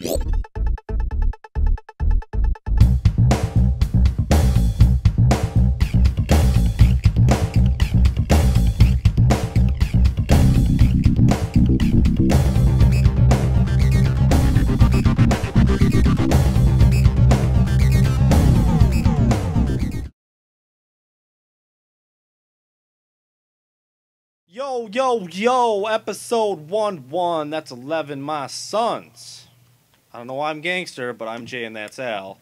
Yo, yo, yo, episode 1-1, that's 11, my sons. I don't know why I'm gangster, but I'm Jay and that's Al.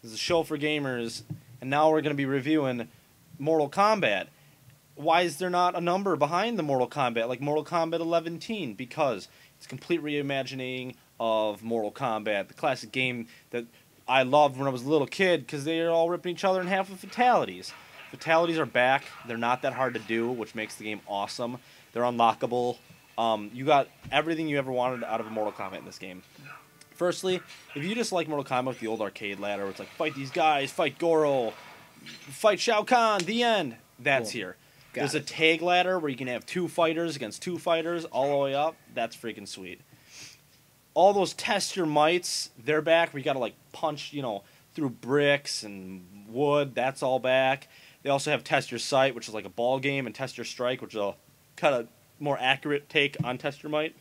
This is a show for gamers, and now we're going to be reviewing Mortal Kombat. Why is there not a number behind the Mortal Kombat, like Mortal Kombat 11-teen? Because it's a complete reimagining of Mortal Kombat, the classic game that I loved when I was a little kid, because they are all ripping each other in half with fatalities. Fatalities are back. They're not that hard to do, which makes the game awesome. They're unlockable. You got everything you ever wanted out of a Mortal Kombat in this game. Firstly, if you just like Mortal Kombat with the old arcade ladder, where it's like, fight these guys, fight Goro, fight Shao Kahn, the end, that's cool. Here. There's a tag ladder where you can have 2 fighters against 2 fighters all the way up. That's freaking sweet. All those test your mights, they're back, where you got to like punch, through bricks and wood. That's all back. They also have Test Your Sight, which is like a ball game, and Test Your Strike, which is a kind of more accurate take on Test Your Might.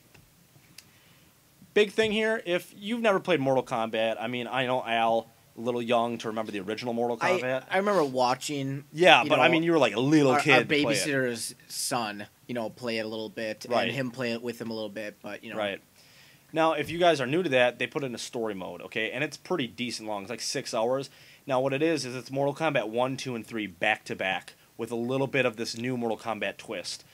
Big thing here, if you've never played Mortal Kombat, I mean, I know Al, a little young to remember the original Mortal Kombat. I remember watching. Yeah, but I mean, you were like a little kid. Our babysitter's son, play it a little bit, right. And him play it with him a little bit, but Right. Now, if you guys are new to that, they put it in a story mode, okay? And it's pretty decent long. It's like 6 hours. Now, what it is it's Mortal Kombat 1, 2, and 3 back-to-back with a little bit of this new Mortal Kombat twist.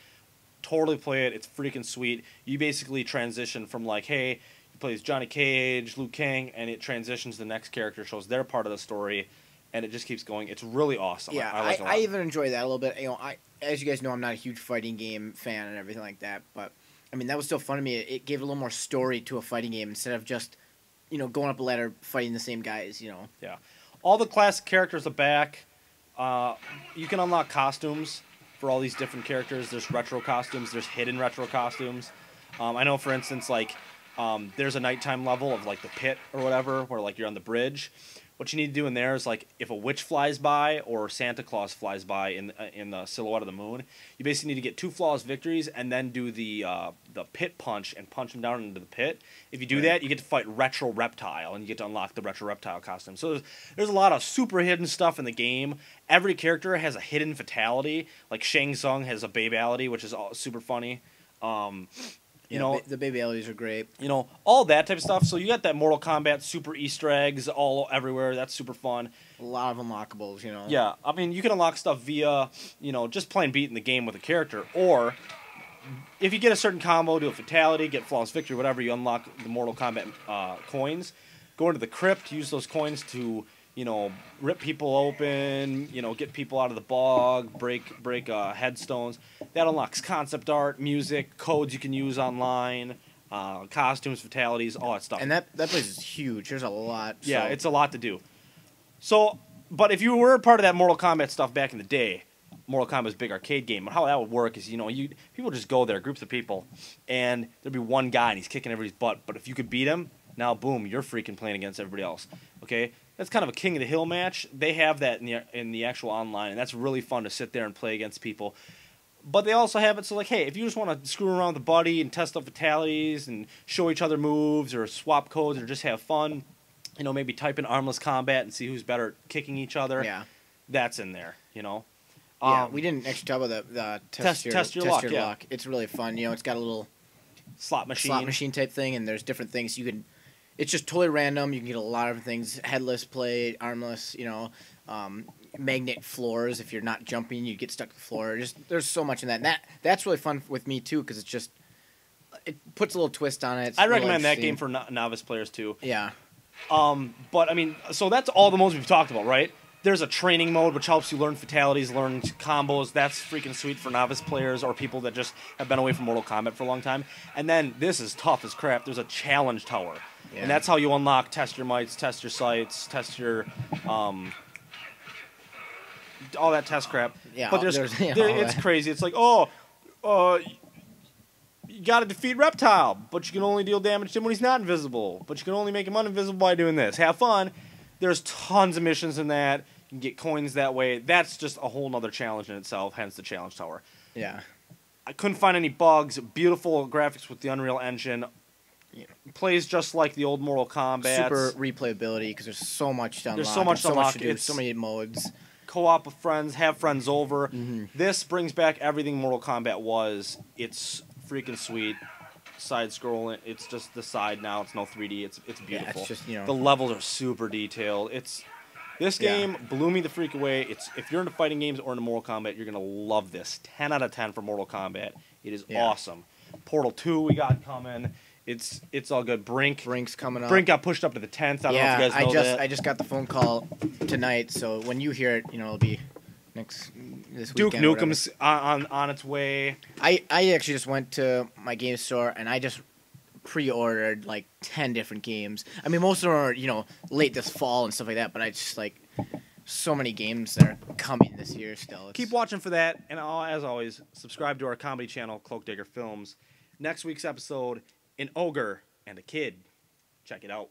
Totally play it. It's freaking sweet. You basically transition from, like, hey, you play as Johnny Cage, Liu Kang, and it transitions to the next character, shows their part of the story, and it just keeps going. It's really awesome. Yeah, I like it a lot. I even enjoy that a little bit. As you guys know, I'm not a huge fighting game fan and everything like that, but, I mean, that was still fun to me. It gave a little more story to a fighting game instead of just, going up a ladder fighting the same guys, Yeah. All the classic characters are back. You can unlock costumes for all these different characters. There's retro costumes. There's hidden retro costumes. I know, for instance, like there's a nighttime level of like the pit or whatever, where like you're on the bridge. What you need to do in there is like if a witch flies by or Santa Claus flies by in the silhouette of the moon, you basically need to get 2 flawless victories and then do the pit punch and punch them down into the pit. If you do that, you get to fight Retro Reptile and you get to unlock the Retro Reptile costume. So there's a lot of super hidden stuff in the game. Every character has a hidden fatality. Like Shang Tsung has a babality, which is super funny. The babyalities are great. All that type of stuff. So you got that Mortal Kombat super Easter eggs all everywhere. That's super fun. A lot of unlockables, Yeah, I mean, you can unlock stuff via, just plain beating the game with a character. Or, if you get a certain combo, do a fatality, get flawless victory, whatever, you unlock the Mortal Kombat coins. Go into the crypt, use those coins to, rip people open, get people out of the bog, break headstones. That unlocks concept art, music, codes you can use online, costumes, fatalities, all that stuff. And that place is huge. There's a lot. Yeah, it's a lot to do. So, but if you were part of that Mortal Kombat stuff back in the day, Mortal Kombat's big arcade game, how that would work is, people just go there, groups of people, and there'd be one guy and he's kicking everybody's butt. But if you could beat him, now boom, you're freaking playing against everybody else. Okay? That's kind of a King of the Hill match. They have that in the actual online, and that's really fun to sit there and play against people. But they also have it so, like, hey, if you just want to screw around with a buddy and test out fatalities and show each other moves or swap codes or just have fun, maybe type in armless combat and see who's better at kicking each other. Yeah. That's in there, Yeah, we didn't actually talk about the test your luck. Yeah. It's really fun. It's got a little slot machine type thing, and there's different things you can. It's just totally random. You can get a lot of different things: headless play, armless. Magnet floors. If you're not jumping, you get stuck to the floor. There's so much in that. And that's really fun with me too, because it puts a little twist on it. I recommend that game for novice players too. Yeah. But I mean, so that's all the modes we've talked about, right? There's a training mode which helps you learn fatalities, learn combos. That's freaking sweet for novice players or people that just have been away from Mortal Kombat for a long time. And then this is tough as crap. There's a challenge tower. Yeah. And that's how you unlock test your mights, test your sights, test your all that test crap. Yeah, but it's crazy. It's like, you got to defeat Reptile, but you can only deal damage to him when he's not invisible. But you can only make him uninvisible by doing this. Have fun. There's tons of missions in that. You can get coins that way. That's just a whole nother challenge in itself, hence the challenge tower. Yeah. I couldn't find any bugs. Beautiful graphics with the Unreal Engine. Plays just like the old Mortal Kombat. Super replayability because there's so much to unlock. There's so much to unlock. To do, so many modes. Co-op with friends, have friends over. This brings back everything Mortal Kombat was. It's freaking sweet. Side scrolling. It's just the side now. It's no 3D. It's beautiful. Yeah, it's just, the levels are super detailed. This game blew me the freak away. If you're into fighting games or into Mortal Kombat, you're gonna love this. 10 out of 10 for Mortal Kombat. It is awesome. Portal 2 we got coming. It's all good. Brink's coming up. Brink got pushed up to the 10th. I don't know if you guys know that. I just got the phone call tonight, so when you hear it, it'll be this Duke weekend. Nukem's on its way. I actually just went to my game store and I just pre-ordered like 10 different games. I mean, most of them are late this fall and stuff like that, but I just like so many games that are coming this year still. Keep watching for that, and as always, subscribe to our comedy channel, Cloak Digger Films. Next week's episode, an ogre and a kid. Check it out.